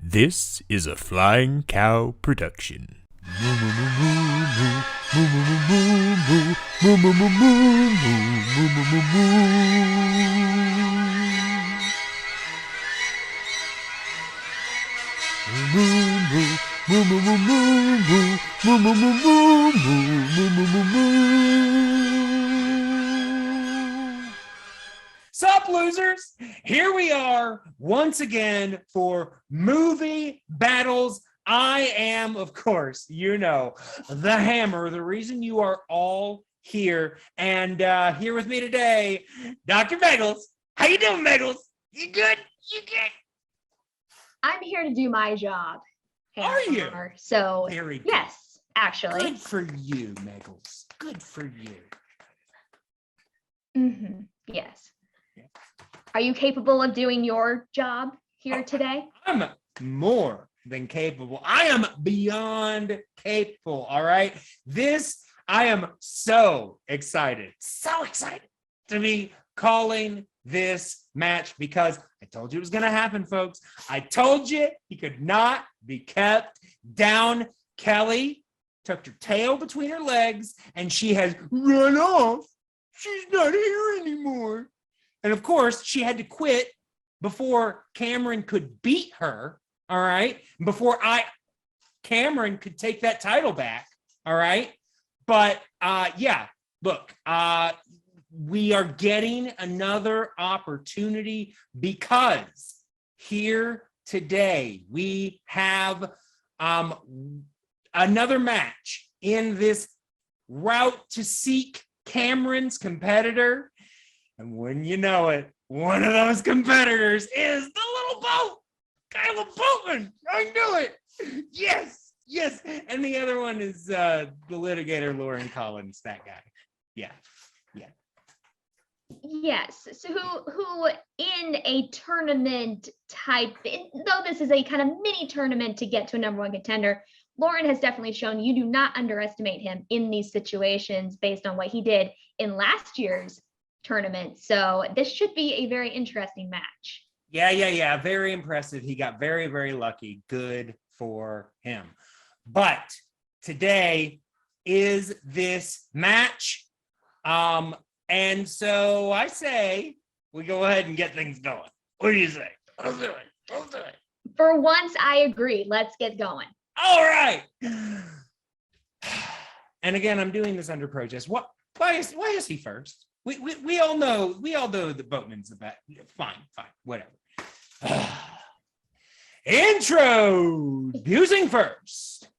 This is a Flying Cow production. Sup, losers? Here we are once again for movie battles. I am, of course, the Hammer, the reason you are all here. And here with me today, Dr. Bagels. How you doing, Bagels? You good? You good? I'm here to do my job. Are you? So, Very good. yes, actually. Good for you, Bagels. Good for you. Yes. Are you capable of doing your job here today? I'm more than capable. I am beyond capable. All right. I am so excited to be calling this match because I told you it was going to happen, folks. I told you he could not be kept down. Kelli tucked her tail between her legs and she has run off. She's not here anymore. And of course, she had to quit before Cameron could beat her, all right? Before Cameron could take that title back, all right? But look, we are getting another opportunity because here today we have another match in this route to seek Cameron's competitor. And when you know it, one of those competitors is the Lil Boat, Lil Boatman. I knew it. Yes. And the other one is the Litigator, Loren Collins, that guy. Yeah. Yes. So who in a tournament type, though this is a kind of mini tournament to get to a number one contender, Loren has definitely shown you do not underestimate him in these situations based on what he did in last year's tournament. So this should be a very interesting match. Yeah. Very impressive. He got very, very lucky. Good for him. But today is this match. And so I say we go ahead and get things going. What do you say? Let's do it. For once, I agree. Let's get going. All right. And again, I'm doing this under protest. Why is he first? We all know the Boatman's the best. Fine, whatever. Introducing first,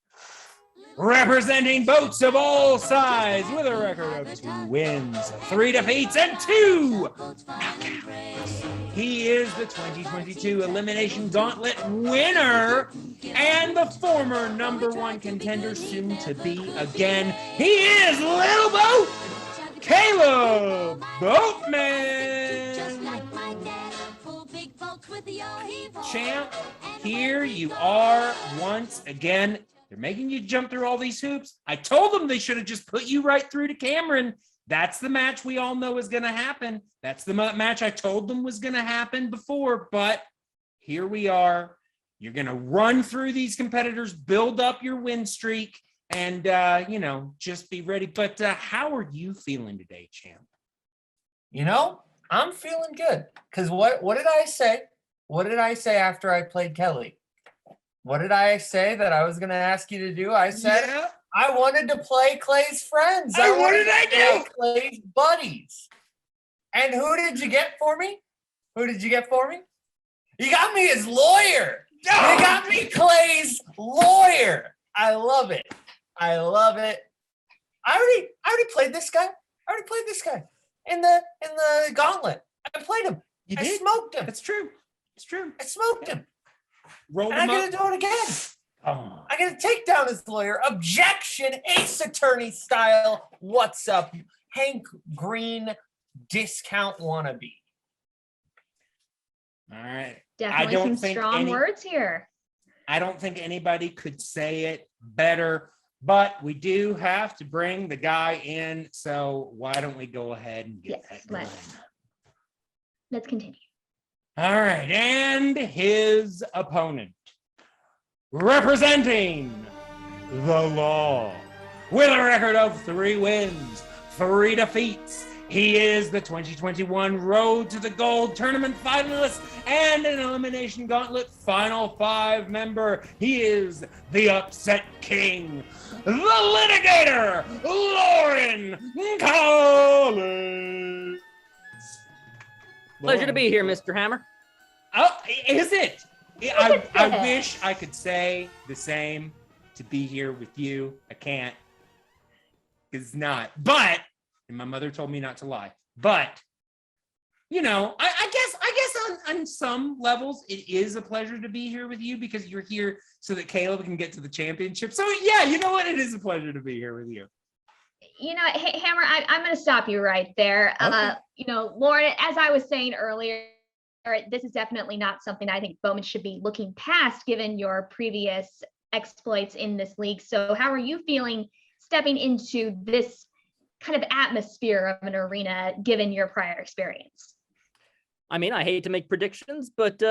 representing boats of all sizes with a record of 2 wins, 3 defeats, and 2 knockouts. He is the 2022 Elimination Gauntlet winner and the former #1 contender, soon to be again. He is Lil Boat, Caleb Boatman. Champ, here you are once again. They're making you jump through all these hoops. I told them they should have just put you right through to Cameron. That's the match we all know is going to happen. That's the match I told them was going to happen before, but here we are. You're going to run through these competitors, build up your win streak, and, just be ready. But how are you feeling today, champ? I'm feeling good. Because what did I say? What did I say after I played Kelli? What did I say that I was going to ask you to do? I said I wanted to play Clay's friends. What did I do? Clay's buddies. And who did you get for me? You got me his lawyer. You got me Clay's lawyer. I love it. I already played this guy. In the gauntlet. I played him. You did? I smoked him. It's true. I smoked him. Rolled And him I up. gotta do it again. Oh. I gotta take down his lawyer. Objection, Ace Attorney style. What's up? Hank Green discount wannabe. All right. Definitely some strong words here. I don't think anybody could say it better, but we do have to bring the guy in. So why don't we go ahead and get that going? Let's continue. All right. And his opponent representing the law, with a record of 3 wins, 3 defeats. He is the 2021 Road to the Gold Tournament finalist and an Elimination Gauntlet Final 5 member. He is the Upset King, the Litigator, Loren Collins. Pleasure to be here, Mr. Hammer. Oh, is it? I wish I could say the same, to be here with you. I can't. It's not. But, and my mother told me not to lie, but, you know, I guess on some levels it is a pleasure to be here with you because you're here so that Caleb can get to the championship. So yeah, you know what? It is a pleasure to be here with you. You know, Hammer, I'm going to stop you right there. Okay. You know, Lauren, as I was saying earlier, this is definitely not something I think Bowman should be looking past given your previous exploits in this league. So how are you feeling stepping into this kind of atmosphere of an arena given your prior experience? I mean, I hate to make predictions, but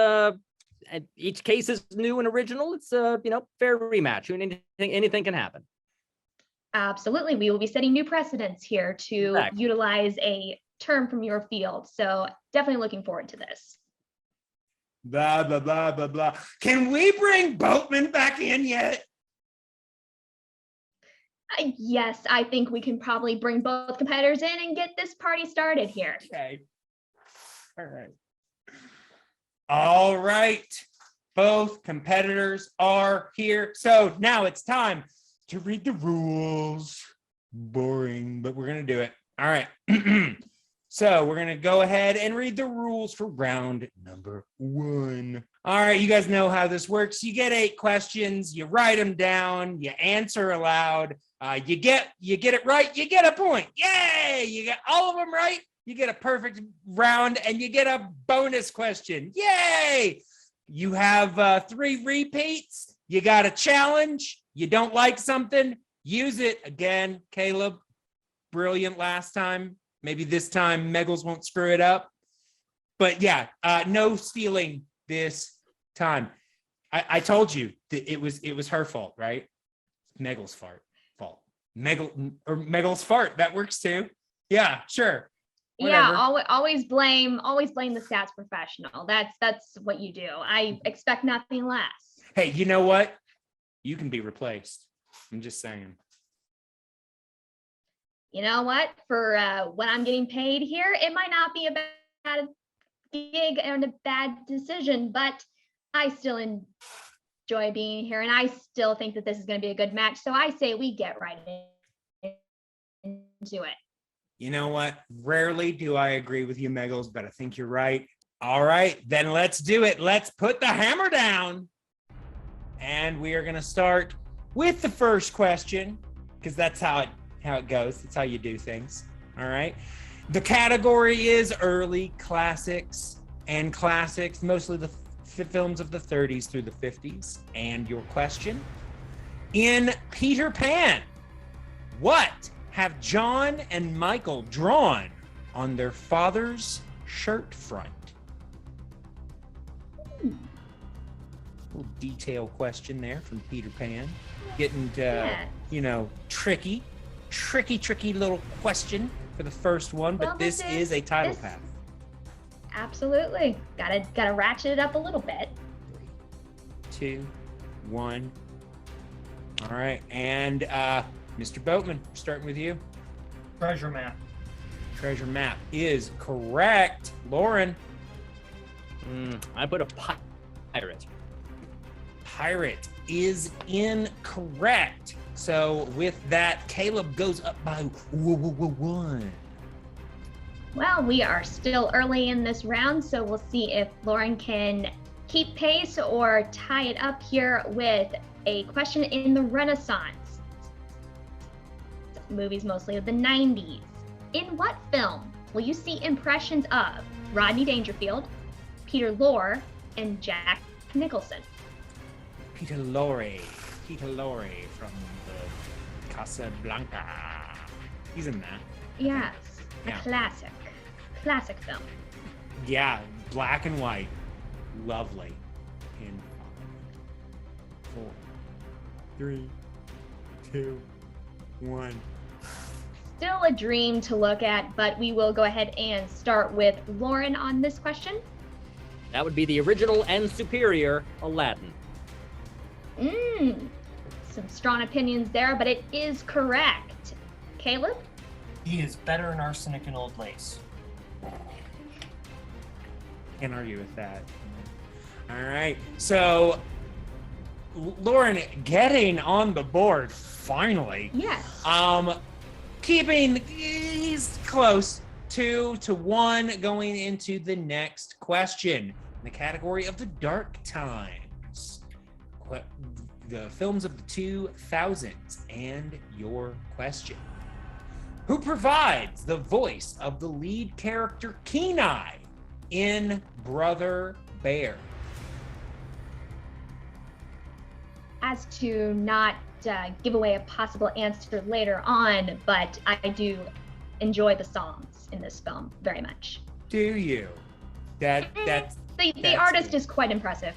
each case is new and original. It's you know, fair rematch. Anything can happen. Absolutely. We will be setting new precedents here to Exactly. utilize a term from your field. So definitely looking forward to this. Blah, blah, blah, blah, blah. Can we bring Boatman back in yet? Yes, I think we can probably bring both competitors in and get this party started here. Okay. All right. All right. Both competitors are here. So now it's time to read the rules. Boring, but we're going to do it. All right. So we're going to go ahead and read the rules for round number 1. All right. You guys know how this works. You get 8 questions. You write them down. You answer aloud. You get it right. You get a point. Yay. You get all of them right. You get a perfect round and you get a bonus question. Yay. You have 3 repeats. You got a challenge. You don't like something, use it again. Caleb, brilliant last time. Maybe this time Meggles won't screw it up. But yeah, no stealing this time. I told you that it was her fault, right? Meggles' fault. Meggles' fart. That works too. Yeah, sure. Whatever. Yeah, always blame the stats professional. That's what you do. I expect nothing less. Hey, you know what? You can be replaced. I'm just saying. You know what? For what I'm getting paid here, it might not be a bad gig and a bad decision, but I still enjoy being here, and I still think that this is going to be a good match. So I say we get right into it. You know what? Rarely do I agree with you, Meggles, but I think you're right. All right, then let's do it. Let's put the hammer down. And we are going to start with the first question, because that's how it goes. That's how you do things. All right. The category is early classics and classics, mostly the films of the 30s through the 50s. And your question: in Peter Pan, what have John and Michael drawn on their father's shirt front? Little detail question there from Peter Pan. Getting you know, tricky little question for the first one, but Well, this is a title path. Absolutely. Gotta ratchet it up a little bit. 3, 2, 1. All right, and Mr. Boatman, starting with you. Treasure map. Treasure map is correct. Loren. I put a pirate. Pirate is incorrect. So with that, Caleb goes up by 1. Well, we are still early in this round, so we'll see if Loren can keep pace or tie it up here with a question in the Renaissance. Movies mostly of the 90s. In what film will you see impressions of Rodney Dangerfield, Peter Lorre, and Jack Nicholson? Peter Lorre from the Casablanca. He's in that. Yes, Yeah. a classic film. Yeah, black and white. Lovely. And 4, 3, 2, 1. Still a dream to look at, but we will go ahead and start with Loren on this question. That would be the original and superior Aladdin. Some strong opinions there, but it is correct. Caleb? He is better in arsenic and old lace. Can't argue with that. All right. So, Loren getting on the board finally. Yes. He's close. 2-1 going into the next question in the category of the dark times. The films of the 2000s, and your question. Who provides the voice of the lead character Kenai in Brother Bear? As to not give away a possible answer later on, but I do enjoy the songs in this film very much. Do you? That's the artist is quite impressive.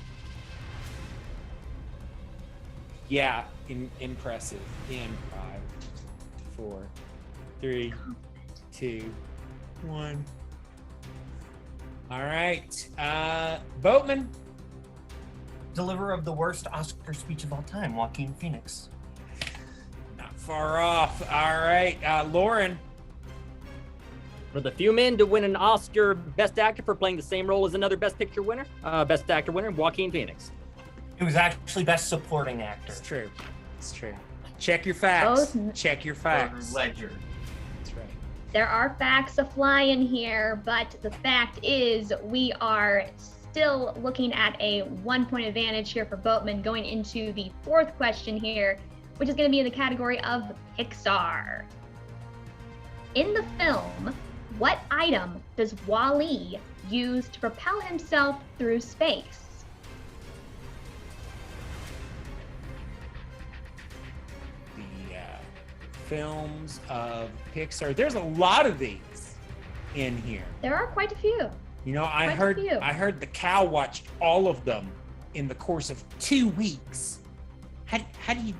Yeah, impressive. In 5, 4, 3, 2, 1. All right, Boatman. Deliverer of the worst Oscar speech of all time, Joaquin Phoenix. Not far off. All right, Loren. For the few men to win an Oscar Best Actor for playing the same role as another Best Picture winner, Best Actor winner, Joaquin Phoenix. It was actually Best Supporting Actor. It's true. It's true. Check your facts. Check your facts. Ledger. That's right. There are facts a-flying here, but the fact is we are still looking at a 1-point advantage here for Boatman going into the fourth question here, which is going to be in the category of Pixar. In the film, what item does Wall-E use to propel himself through space? Films of Pixar. There's a lot of these in here. There are quite a few. You know, I heard the cow watched all of them in the course of 2 weeks. How do you?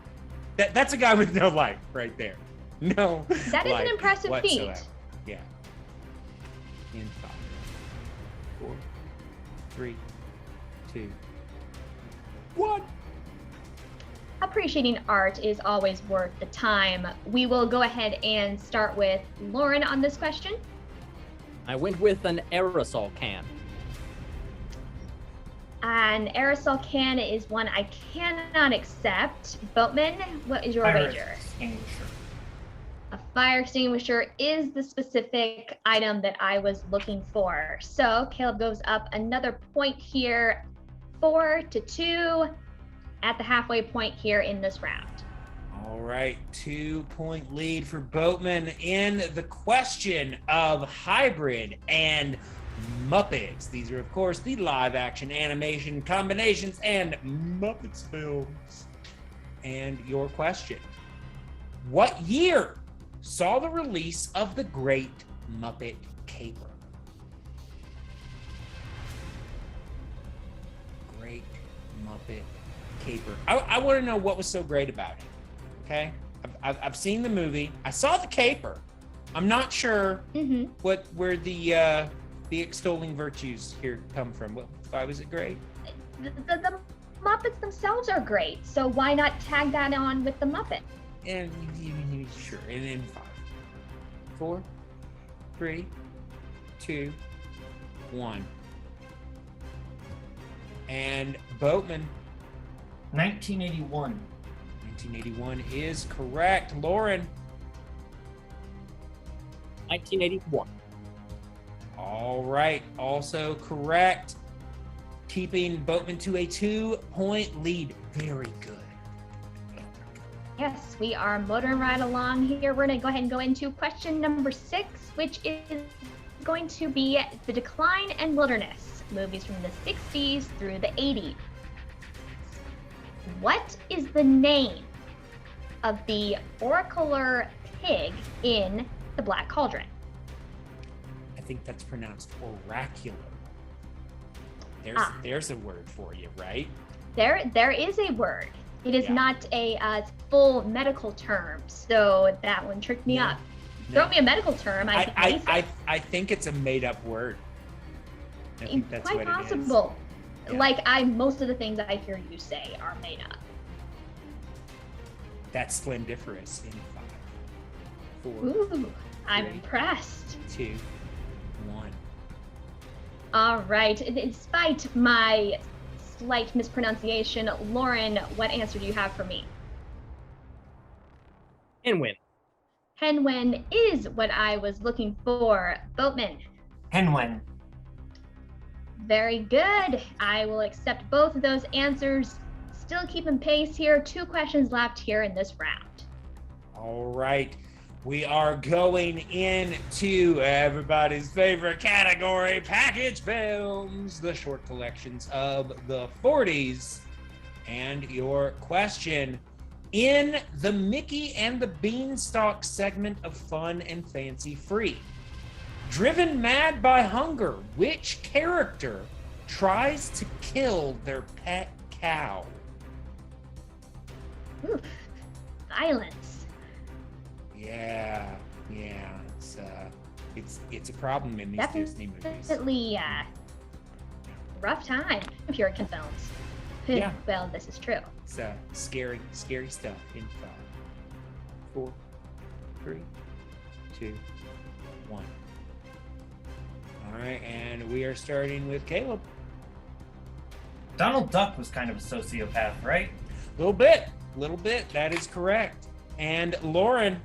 That's a guy with no life right there. No. That is an life impressive whatsoever. feat. Yeah. In 5, 4, 3, 2, 1. Appreciating art is always worth the time. We will go ahead and start with Loren on this question. I went with an aerosol can. An aerosol can is one I cannot accept. Boatman, what is your wager? Extinguisher. A fire extinguisher is the specific item that I was looking for. So Caleb goes up another point here, 4-2. At the halfway point here in this round. All right, 2-point lead for Boatman in the question of hybrid and Muppets. These are, of course, the live action animation combinations and Muppets films. And your question: what year saw the release of the Great Muppet Caper? Great Muppet Caper. I want to know what was so great about it. Okay, I've seen the movie. I saw the caper. I'm not sure where the extolling virtues here come from. Why was it great? The Muppets themselves are great, so why not tag that on with the Muppet? And sure. And in 5, 4, 3, 2, 1. And Boatman. 1981. 1981 is correct. Loren. 1981. All right, also correct. Keeping Boatman to a 2-point lead. Very good. Yes, we are motoring right along here. We're going to go ahead and go into question number 6, which is going to be the Decline and Wilderness, movies from the 60s through the 80s. What is the name of the oracular pig in The Black Cauldron? I think that's pronounced oracular. There's a word for you, right? There is a word. It is Yeah. not a full medical term, so that one tricked me No. up. No. Throw me a medical term, I can ace it. I think it's a made-up word. I think that's Quite what it is. possible. Yeah. Like most of the things I hear you say are made up. That's splendiferous in 5, 4, Ooh, I'm Three. impressed. 2, 1. All right. Despite my slight mispronunciation, Loren, what answer do you have for me? And win. Henwen is what I was looking for. Boatman, Henwen. very good. I will accept both of those answers. Still keeping pace here. 2 questions left here in this round. All right. We are going into everybody's favorite category, package films, the short collections of the 40s. And your question, in the Mickey and the Beanstalk segment of Fun and Fancy Free, driven mad by hunger, which character tries to kill their pet cow? Oof. Violence. Yeah. It's a problem in these Disney movies. Definitely rough time, Puritan films. Yeah. Well, this is true. It's scary stuff in 5, 4, 3, 2, 1. All right, and we are starting with Caleb. Donald Duck was kind of a sociopath, right? Little bit. That is correct. And Loren,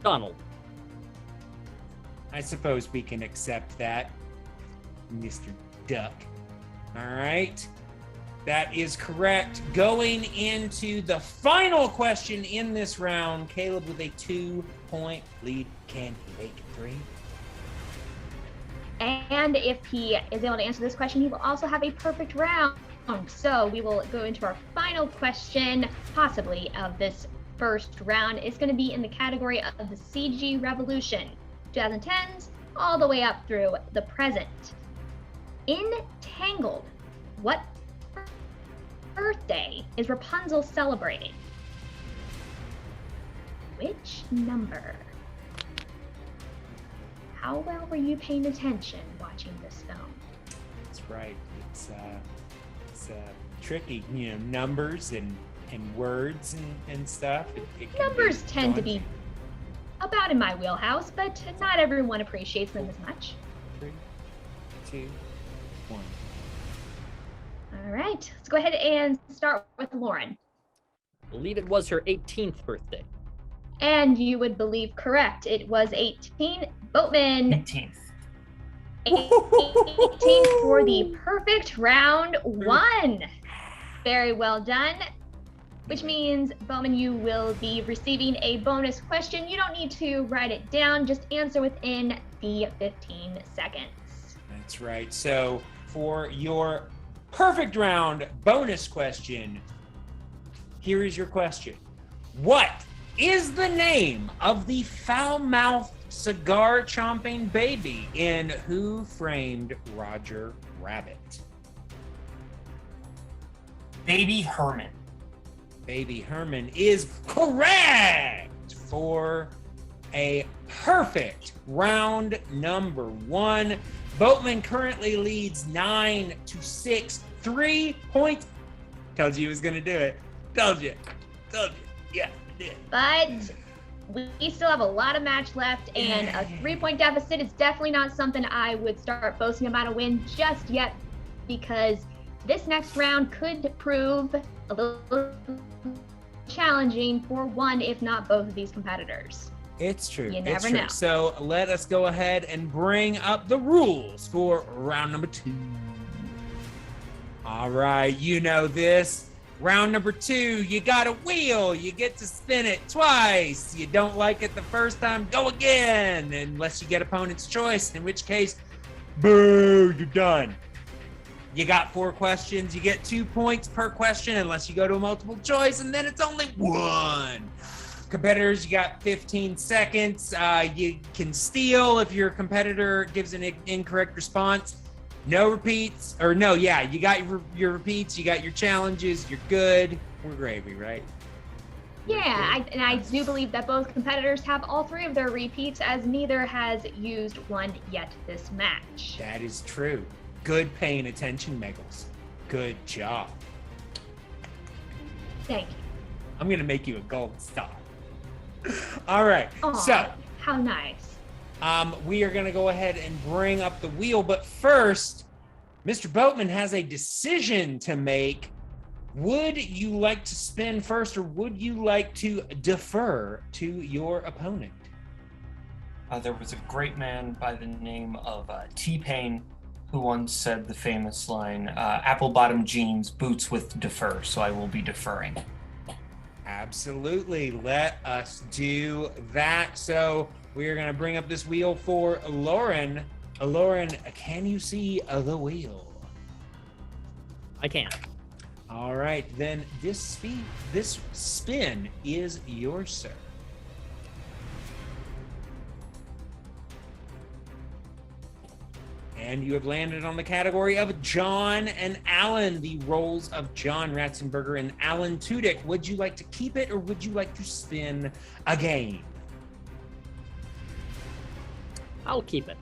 Donald. I suppose we can accept that, Mr. Duck. All right. That is correct. Going into the final question in this round, Caleb with a 2-point lead. Can he make it 3? And if he is able to answer this question, he will also have a perfect round. So we will go into our final question, possibly of this first round. It's going to be in the category of the CG revolution, 2010s, all the way up through the present. In Tangled, what birthday is Rapunzel celebrating? Which number? How well were you paying attention watching this film? That's right. It's tricky, numbers and words and stuff. It can Numbers be tend to daunting. be about in my wheelhouse, but not everyone appreciates them as much. 3, 2, 1. All right, let's go ahead and start with Loren. I believe it was her 18th birthday. And you would believe correct. It was 18. Boatman, 18th. 18 for the perfect round 1. Very well done. Which means, Bowman, you will be receiving a bonus question. You don't need to write it down, just answer within the 15 seconds. That's right. So for your perfect round bonus question, here is your question. What is the name of the foul-mouthed cigar-chomping baby in Who Framed Roger Rabbit? Baby Herman. Baby Herman is correct for a perfect round number 1. Boatman currently leads 9-6, 3 points. Told you he was gonna do it. Told you. Yeah, I did. But we still have a lot of match left, and a 3-point deficit is definitely not something I would start boasting about a win just yet, because this next round could prove a little challenging for one, if not both of these competitors. It's true. You It's never true. know. So let us go ahead and bring up the rules for round number 2. All right, you know this. Round number 2, you got a wheel. You get to spin it twice. You don't like it the first time, go again. Unless you get opponent's choice, in which case, boo, you're done. You got 4 questions. You get 2 points per question unless you go to a multiple choice, and then it's only 1. Competitors, you got 15 seconds. You can steal if your competitor gives an incorrect response. No repeats, or no, yeah, you got your repeats, you got your challenges, you're good. We're gravy, right? Yeah, I do believe that both competitors have all 3 of their repeats, as neither has used one yet this match. That is true. Good paying attention, Meggles. Good job. Thank you. I'm gonna make you a gold star. All right, Aw, so how nice. we are gonna go ahead and bring up the wheel, but first, Mr. Boatman has a decision to make. Would you like to spin first, or would you like to defer to your opponent? There was a great man by the name of T-Pain who once said the famous line, apple bottom jeans, boots with defer, so I will be deferring. Absolutely. Let us do that. So we are going to bring up this wheel for Loren. Loren, can you see the wheel? I can. All right, then this spin is yours, sir. And you have landed on the category of John and Alan, the roles of John Ratzenberger and Alan Tudyk. Would you like to keep it, or would you like to spin again? I'll keep it.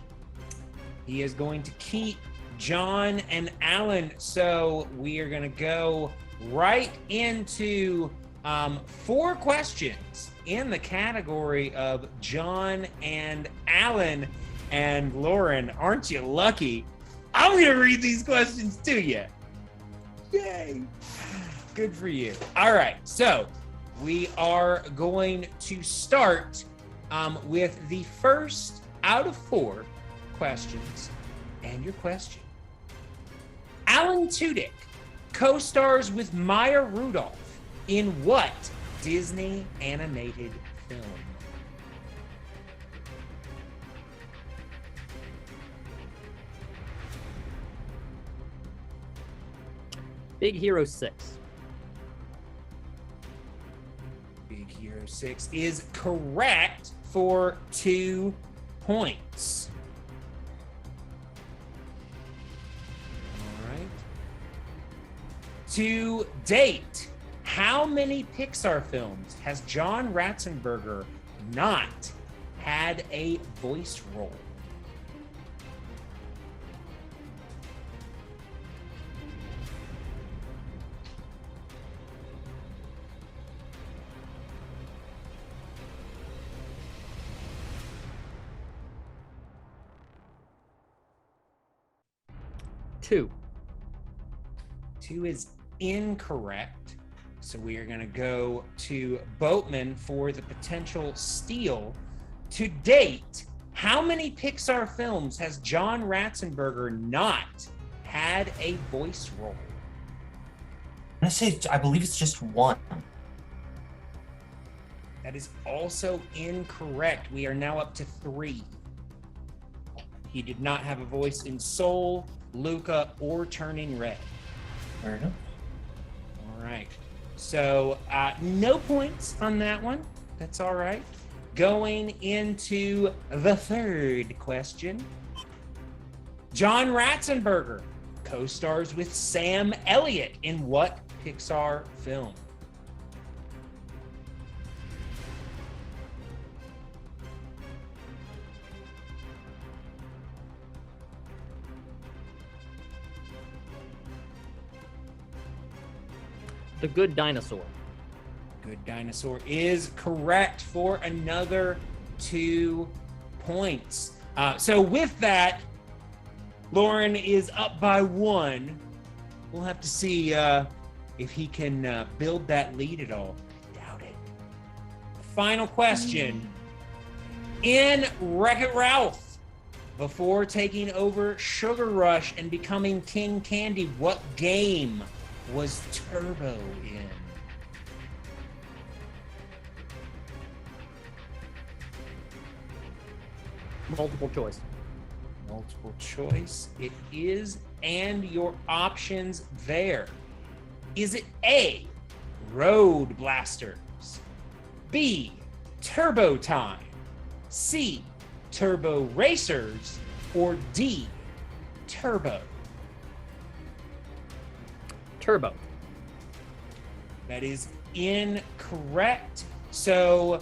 He is going to keep John and Alan. So we are going to go right into 4 questions in the category of John and Alan. And Loren, aren't you lucky? I'm going to read these questions to you. Yay. Good for you. All right. So we are going to start with the first out of 4 questions. And your question. Alan Tudyk co-stars with Maya Rudolph in what Disney animated film? Big Hero 6. Big Hero 6 is correct for 2 points. All right. To date, how many Pixar films has John Ratzenberger not had a voice role? Two. 2 is incorrect. So we are going to go to Boatman for the potential steal. To date, how many Pixar films has John Ratzenberger not had a voice role? I'm gonna say, I believe it's just 1. That is also incorrect. We are now up to 3. He did not have a voice in Soul, Luca, or Turning Red. Fair enough. All right. So no points on that one. That's all right. Going into the 3rd question. John Ratzenberger co-stars with Sam Elliott in what Pixar film? The Good Dinosaur. Good Dinosaur is correct for another 2 points. So with that, Loren is up by 1. We'll have to see if he can build that lead at all. I doubt it. Final question. In Wreck-It Ralph, before taking over Sugar Rush and becoming King Candy, what game was Turbo in? Multiple choice. Multiple choice. It is, and your options there. Is it A, Road Blasters, B, Turbo Time, C, Turbo Racers, or D, turbo? Turbo. That is incorrect. So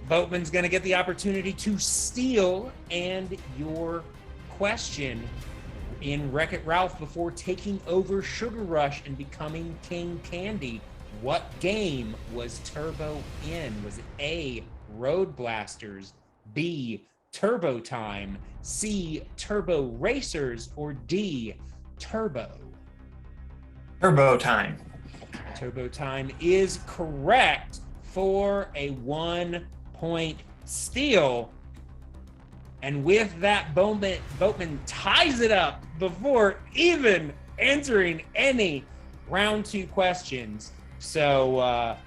Boatman's going to get the opportunity to steal, and your question in Wreck-It Ralph before taking over Sugar Rush and becoming King Candy. What game was Turbo in? Was it A, Road Blasters, B, Turbo Time, C, Turbo Racers, or D, Turbo? Turbo Time. Turbo Time is correct for a 1-point steal. And with that, Boatman ties it up before even answering any round 2 questions. So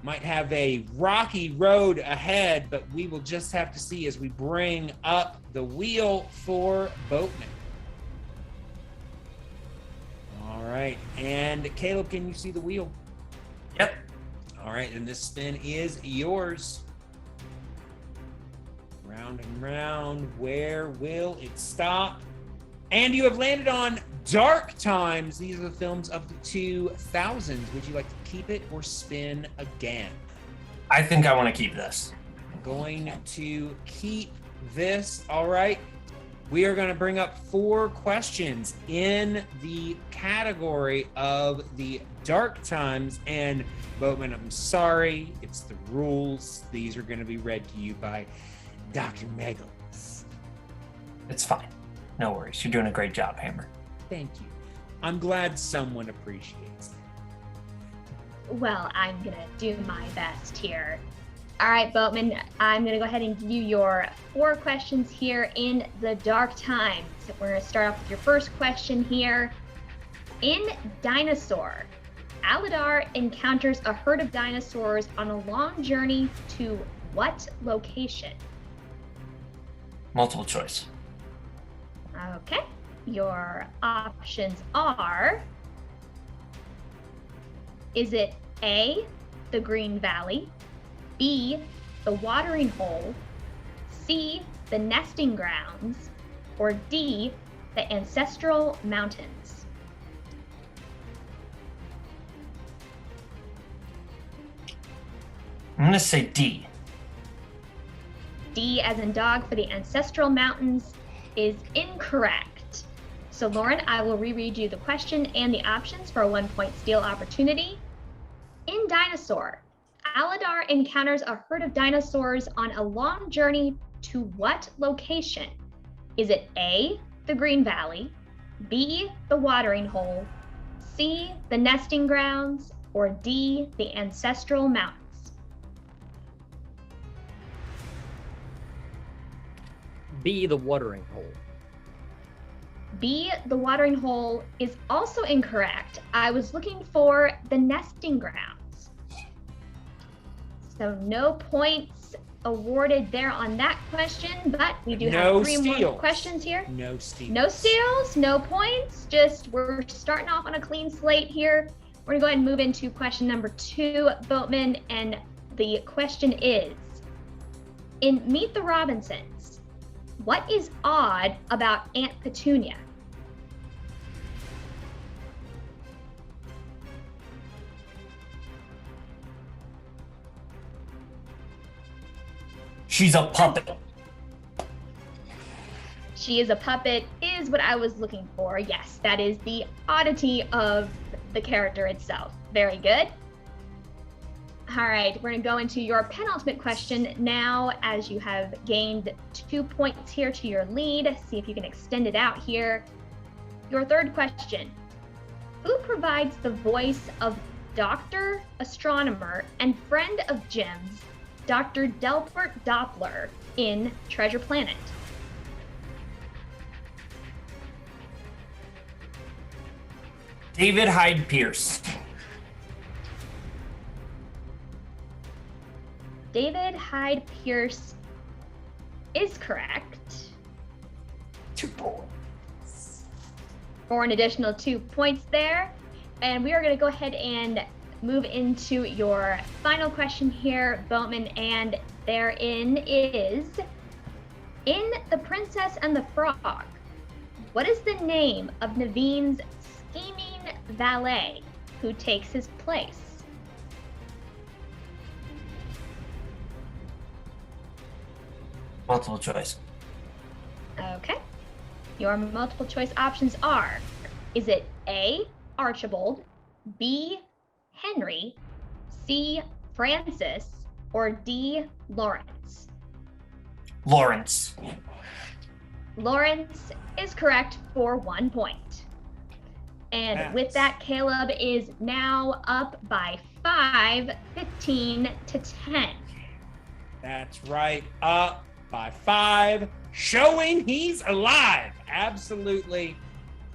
might have a rocky road ahead, but we will just have to see as we bring up the wheel for Boatman. All right, and Caleb, can you see the wheel? Yep. All right, and this spin is yours. Round and round, where will it stop? And you have landed on Dark Times. These are the films of the 2000s. Would you like to keep it or spin again? I think I want to keep this. Going to keep this. All right. We are going to bring up 4 questions in the category of the Dark Times. And Boatman, I'm sorry, it's the rules. These are going to be read to you by Dr. Meggles. It's fine. No worries. You're doing a great job, Hammer. Thank you. I'm glad someone appreciates it. Well, I'm gonna do my best here. All right, Boatman, I'm gonna go ahead and give you your 4 questions here in the Dark Times. We're gonna start off with your first question here. In Dinosaur, Aladar encounters a herd of dinosaurs on a long journey to what location? Multiple choice. Okay, your options are, is it A, the Green Valley, B, the Watering Hole, C, the Nesting Grounds, or D, the Ancestral Mountains? I'm going to say D. D as in dog for the Ancestral Mountains is incorrect. So Loren, I will reread you the question and the options for a 1-point steal opportunity. In Dinosaur, Aladar encounters a herd of dinosaurs on a long journey to what location? Is it A, the Green Valley, B, the Watering Hole, C, the Nesting Grounds, or D, the Ancestral Mountains? B, the Watering Hole. B, the Watering Hole is also incorrect. I was looking for the Nesting Grounds. So no points awarded there on that question, but we do have 3 more questions here. No steals. No steals, no points. Just we're starting off on a clean slate here. We're gonna go ahead and move into question number 2, Boatman, and the question is, in Meet the Robinsons, what is odd about Aunt Petunia? She's a puppet. She is a puppet is what I was looking for. Yes, that is the oddity of the character itself. Very good. All right, we're gonna go into your penultimate question now, as you have gained 2 points here to your lead. See if you can extend it out here. Your third question, who provides the voice of Dr. Astronomer and friend of Jim's, Dr. Delbert Doppler in Treasure Planet? David Hyde Pierce. David Hyde Pierce is correct. 2 points. For an additional 2 points there. And we are going to go ahead and move into your final question here, Boatman, and therein is, in The Princess and the Frog, What is the name of Naveen's scheming valet who takes his place? Multiple choice. Okay. Your multiple choice options are, is it A, Archibald, B, Henry, C, Francis, or D, Lawrence? Lawrence. Lawrence is correct for 1 point. And with that, Caleb is now up by 5, 15 to 10. That's right, up by 5, showing he's alive. Absolutely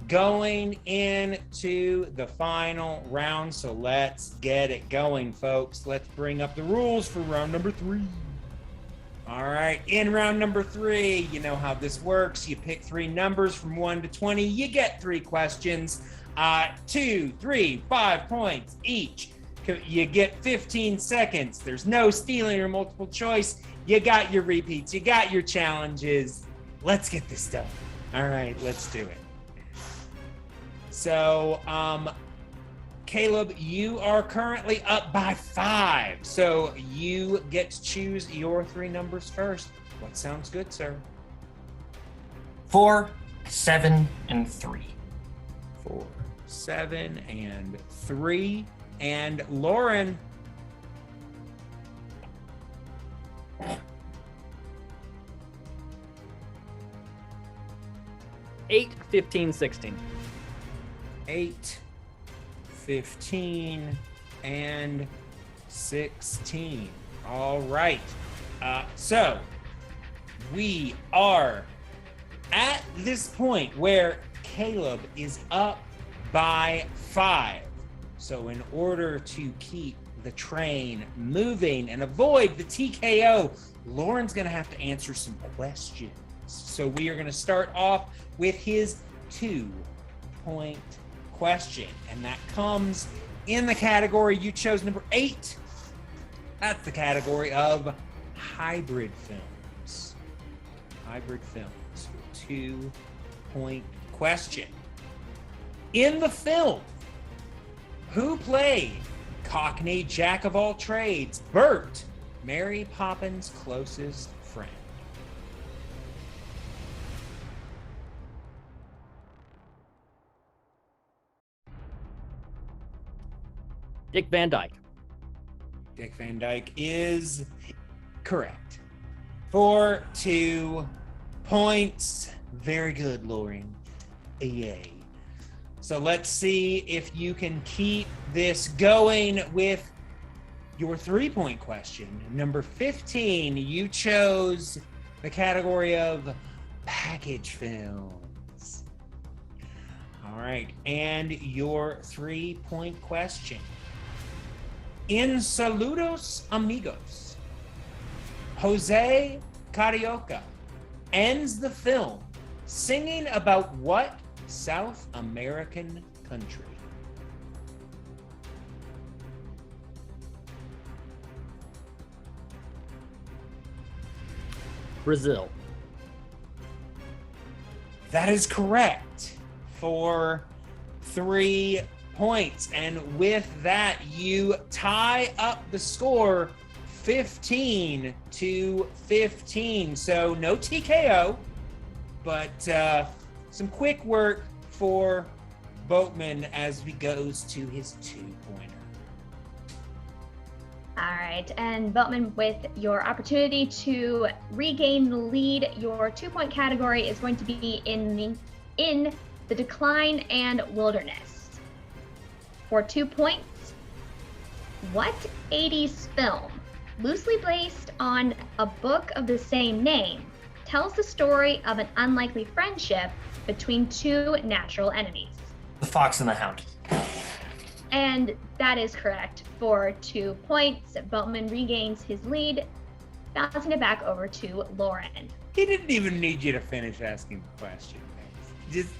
going into the final round. So let's get it going, folks. Let's bring up the rules for round number 3. All right, in round number 3, you know how this works. You pick 3 numbers from 1 to 20. You get 3 questions, 2, 3, 5 points each. You get 15 seconds. There's no stealing or multiple choice. You got your repeats. You got your challenges. Let's get this done. All right, let's do it. So, Caleb, you are currently up by 5. So you get to choose your 3 numbers first. What sounds good, sir? 4, 7, and 3. 4, 7, and 3. And Loren. 8, 15, 16. 8, 15, and 16. All right. So we are at this point where Caleb is up by 5. So in order to keep the train moving and avoid the TKO, Loren's going to have to answer some questions. So we are going to start off with his 2-point question, and that comes in the category you chose, number 8. That's the category of hybrid films. Hybrid films. 2-point question. In the film, who played Cockney Jack of all trades, Bert, Mary Poppins' closest friend? Dick Van Dyke. Dick Van Dyke is correct. For 2 points. Very good, Loren. Yay. So let's see if you can keep this going with your 3-point question. Number 15, you chose the category of package films. All right, and your 3-point question. In Saludos Amigos, Jose Carioca ends the film singing about what South American country? Brazil. That is correct for 3 points. And with that, you tie up the score 15 to 15. So no TKO, but some quick work for Boatman as he goes to his 2-pointer. All right, and Boatman, with your opportunity to regain the lead, your 2-point category is going to be in the decline and wilderness. For 2 points, what 80s film, loosely based on a book of the same name, tells the story of an unlikely friendship between 2 natural enemies? The Fox and the Hound. And that is correct for 2 points. Boatman regains his lead, bouncing it back over to Loren. He didn't even need you to finish asking the question. Just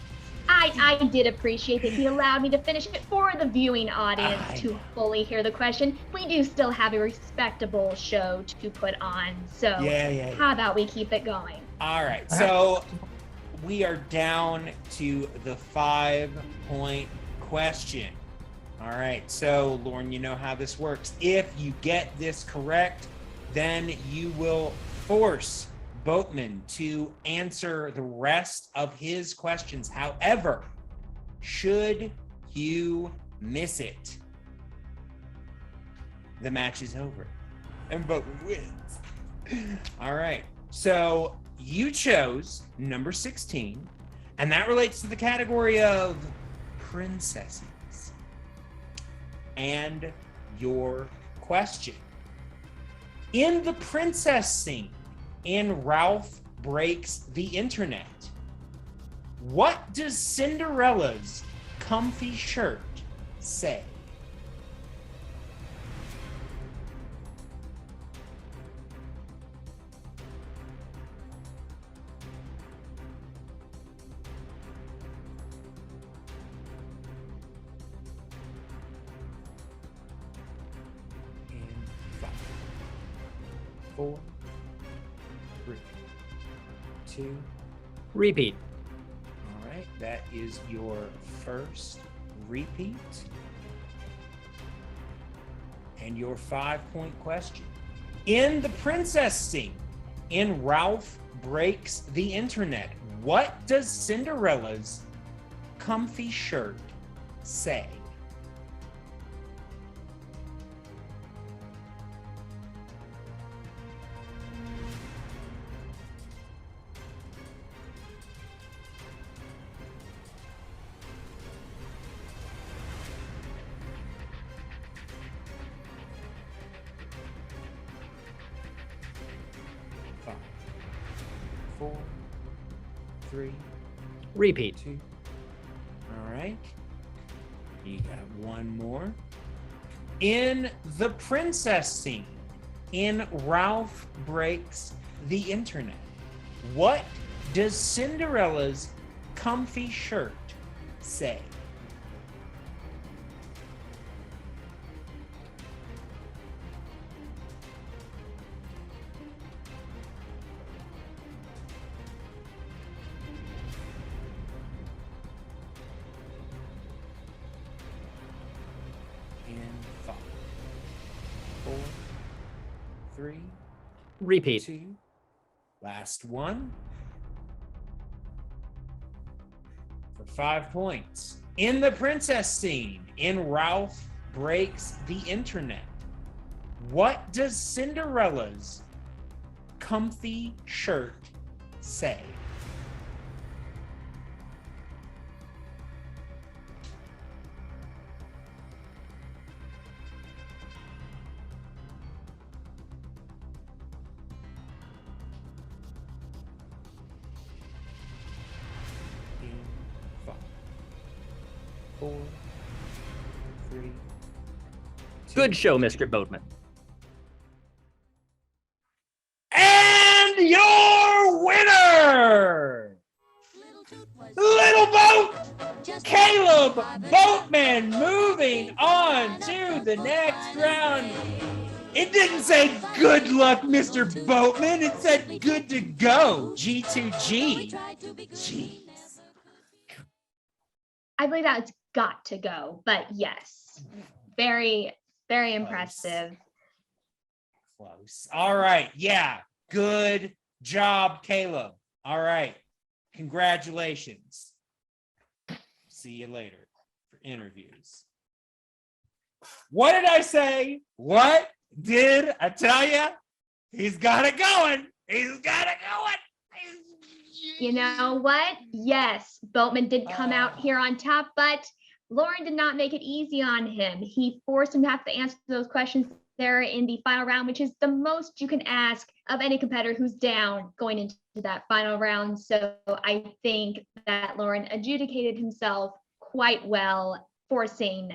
I did appreciate that he allowed me to finish it for the viewing audience to fully hear the question. We do still have a respectable show to put on, so yeah. how about we keep it going? All right, so we are down to the 5-point question. All right, so Loren, you know how this works. If you get this correct, then you will force Boatman to answer the rest of his questions. However, should you miss it, the match is over and Boatman wins. All right, so you chose number 16, and that relates to the category of princesses. And your question. In the princess scene in Ralph Breaks the Internet, what does Cinderella's comfy shirt say? In 5, 4, 3, 2. Repeat. All right, that is your first repeat. And your 5-point question. In the princess scene in Ralph Breaks the Internet, what does Cinderella's comfy shirt say? Five, 4, 3, Repeat. 2. All right. You got one more. In the princess scene in Ralph Breaks the Internet, what does Cinderella's comfy shirt say? In 5, 4, 3, Repeat. 2. Last one. For 5 points. In the princess scene in Ralph Breaks the Internet, what does Cinderella's comfy shirt say? In 5, 4, 3, 2. Good show, Mr. Boatman. And your winner, Little Boat, Caleb Boatman, moving on to the next round. It didn't say good luck, Mr. Boatman. It said good to go, G2G. Jeez. I believe that's got to go, but yes, very, very impressive. Close. All right. Yeah. Good job, Caleb. All right. Congratulations. See you later for interviews. What did I say? What did I tell you? He's got it going. He's got it going. You know what? Yes, Boatman did come out here on top, but Loren did not make it easy on him. He forced him to have to answer those questions there in the final round, which is the most you can ask of any competitor who's down going into that final round. So I think that Loren adjudicated himself quite well, forcing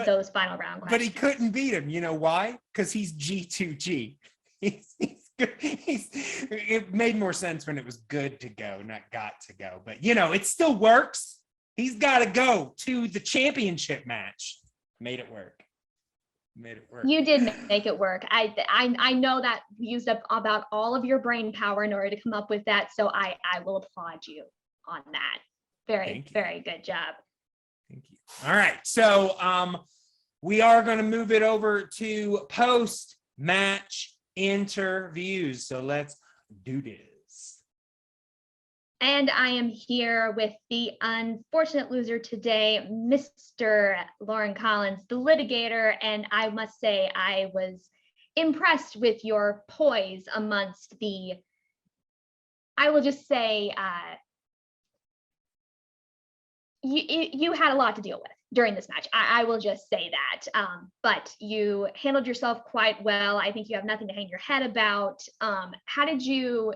those final round questions. But he couldn't beat him. You know why? Because he's G2G. He's good. It made more sense when it was good to go, not got to go. But, you know, it still works. He's got to go to the championship match. Made it work. Made it work. You did make it work. I know that you used up about all of your brain power in order to come up with that. So I will applaud you on that. Very, Thank you. very good job. Thank you. All right. So we are going to move it over to post-match interviews. So let's do this. And I am here with the unfortunate loser today, Mr. Loren Collins, the litigator. And I must say, I was impressed with your poise amongst the, I will just say, you had a lot to deal with during this match. I will just say that. But you handled yourself quite well. I think you have nothing to hang your head about. How did you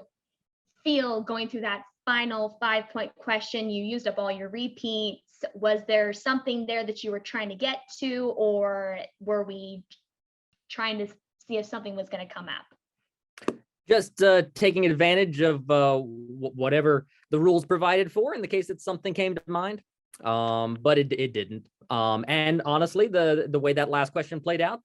feel going through that final 5-point question? You used up all your repeats. Was there something there that you were trying to get to, or were we trying to see if something was going to come up? Just taking advantage of whatever the rules provided for in the case that something came to mind. But it didn't. And honestly, the way that last question played out,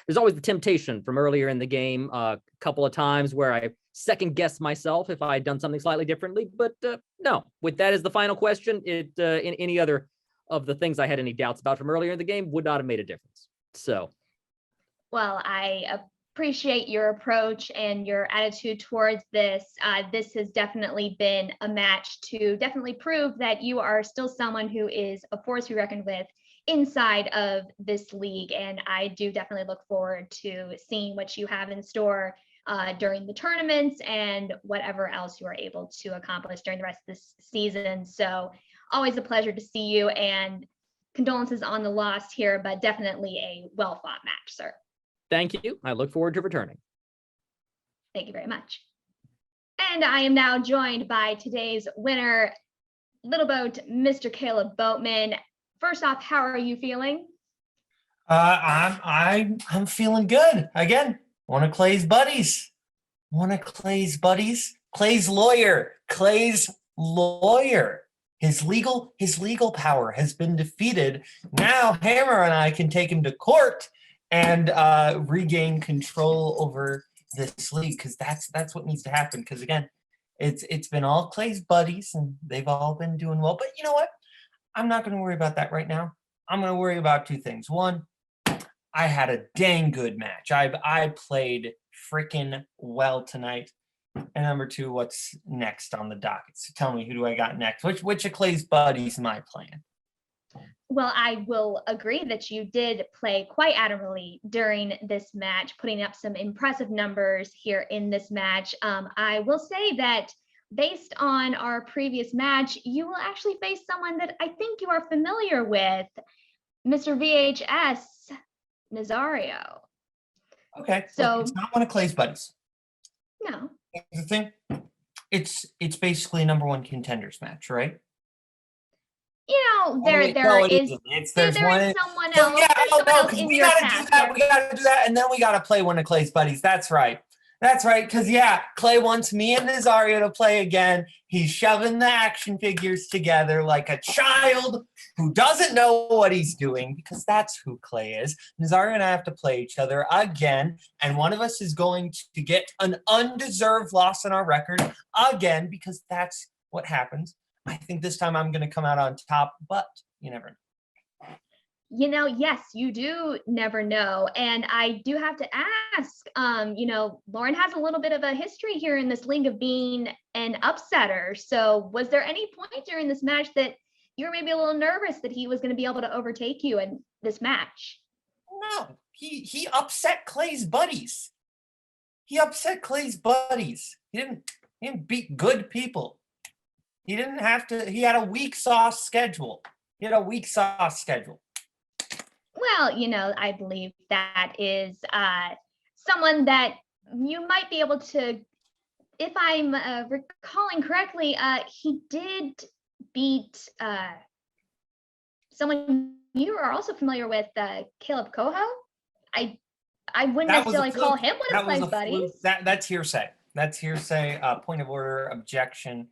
there's always the temptation from earlier in the game, a couple of times where I second guessed myself if I had done something slightly differently. But no, with that as the final question, in any other of the things I had any doubts about from earlier in the game would not have made a difference. So, well, I appreciate your approach and your attitude towards this. This has definitely been a match to definitely prove that you are still someone who is a force to be reckoned with inside of this league. And I do definitely look forward to seeing what you have in store during the tournaments and whatever else you are able to accomplish during the rest of this season. So always a pleasure to see you, and condolences on the loss here, but definitely a well-fought match, sir. thank you. I look forward to returning. Thank you very much. And I am now joined by today's winner, Little Boat, Mr. Caleb Boatman. First off, how are you feeling? I'm feeling good. Again, one of Clay's buddies. Clay's lawyer. His legal power has been defeated. Now Hammer and I can take him to court and regain control over this league, because that's what needs to happen. Because again, it's been all Clay's buddies and they've all been doing well. But you know what? I'm not going to worry about that right now. I'm going to worry about two things. One, I had a dang good match. I played freaking well tonight. And number two, what's next on the docket? So tell me, who do I got next? Which of Clay's buddies am I playing? Well, I will agree that you did play quite admirably during this match, putting up some impressive numbers here in this match. I will say that based on our previous match, you will actually face someone that I think you are familiar with, Mr. VHS Nazario. Okay, So it's not one of Clay's buddies. no. The thing, it's basically a number one contenders match, right? You know, there is someone else. There's someone else in we your gotta past. do that. We gotta do that, and then we gotta play one of Clay's buddies. That's right. Because Clay wants me and Nazario to play again. He's shoving the action figures together like a child who doesn't know what he's doing, because that's who Clay is. Nazario and I have to play each other again, and one of us is going to get an undeserved loss in our record again, because that's what happens. I think this time I'm going to come out on top, but you never know. You know, yes, you do never know. And I do have to ask, Loren has a little bit of a history here in this league of being an upsetter. So was there any point during this match that you were maybe a little nervous that he was going to be able to overtake you in this match? No, he upset Clay's buddies. He didn't beat good people. He didn't have to. He had a weak sauce schedule. Well, I believe that is someone that you might be able to, if I'm recalling correctly, he did beat someone you are also familiar with, Caleb Coho. I wouldn't necessarily call him one of Clay's buddies. That's hearsay. Point of order, objection.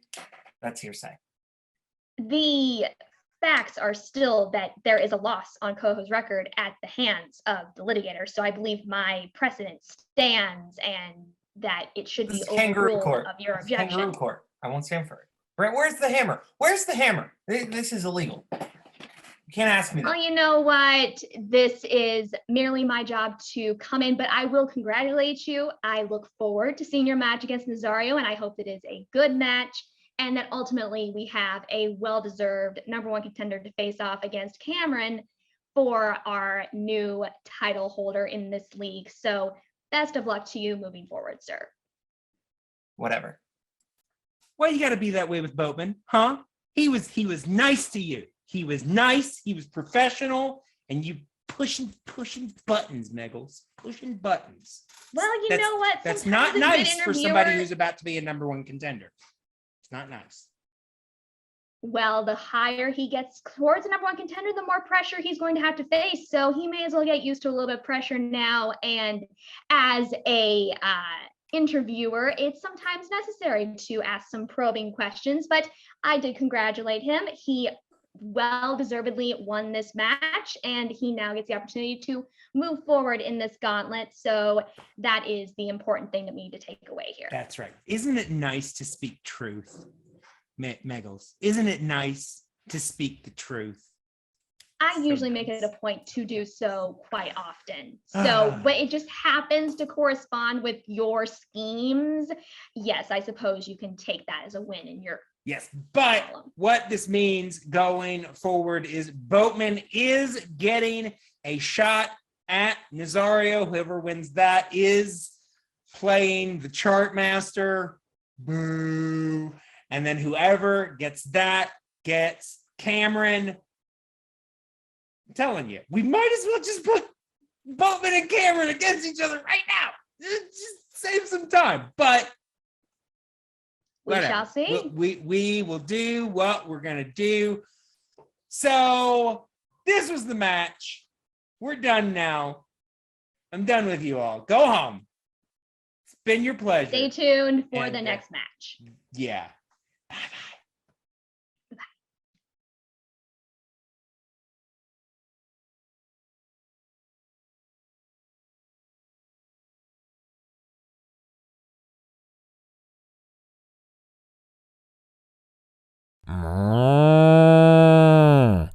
That's hearsay. The facts are still that there is a loss on Coho's record at the hands of the litigator. So I believe my precedent stands, and that it should be overruled of your objection. Kangaroo court. I won't stand for it. Brent, where's the hammer? Where's the hammer? This is illegal. You can't ask me Well, that. you know what? This is merely my job to come in, but I will congratulate you. I look forward to seeing your match against Nazario, and I hope it is a good match and that ultimately we have a well-deserved #1 contender to face off against Cameron for our new title holder in this league. So best of luck to you moving forward, sir. Whatever. Why you gotta be that way with Boatman, huh? He was nice to you. He was nice, he was professional, and you pushing buttons, Meggles. Pushing buttons. Well, you know what? That's Sometimes not a good nice for somebody interviewer- who's about to be a #1 contender. It's not nice. Well, the higher he gets towards a #1 contender, the more pressure he's going to have to face. So he may as well get used to a little bit of pressure now. And as a interviewer, it's sometimes necessary to ask some probing questions, but I did congratulate him. He well-deservedly won this match, and he now gets the opportunity to move forward in this gauntlet. So that is the important thing that we need to take away here. That's right. Isn't it nice to speak truth, Meggles? Isn't it nice to speak the truth? I So usually make it nice. a point to do so quite often. So when it just happens to correspond with your schemes, yes, I suppose you can take that as a win in your Yes, but column. what this means going forward is Boatman is getting a shot at Nazario. Whoever wins that is playing the chart master. Boo. And then whoever gets that gets Cameron. I'm telling you, we might as well just put Boatman and Cameron against each other right now. Just save some time. But We whatever. shall see. We will do what we're gonna do. So this was the match. We're done now. I'm done with you all. Go home. It's been your pleasure. Stay tuned for And, the next match. Yeah. Bye.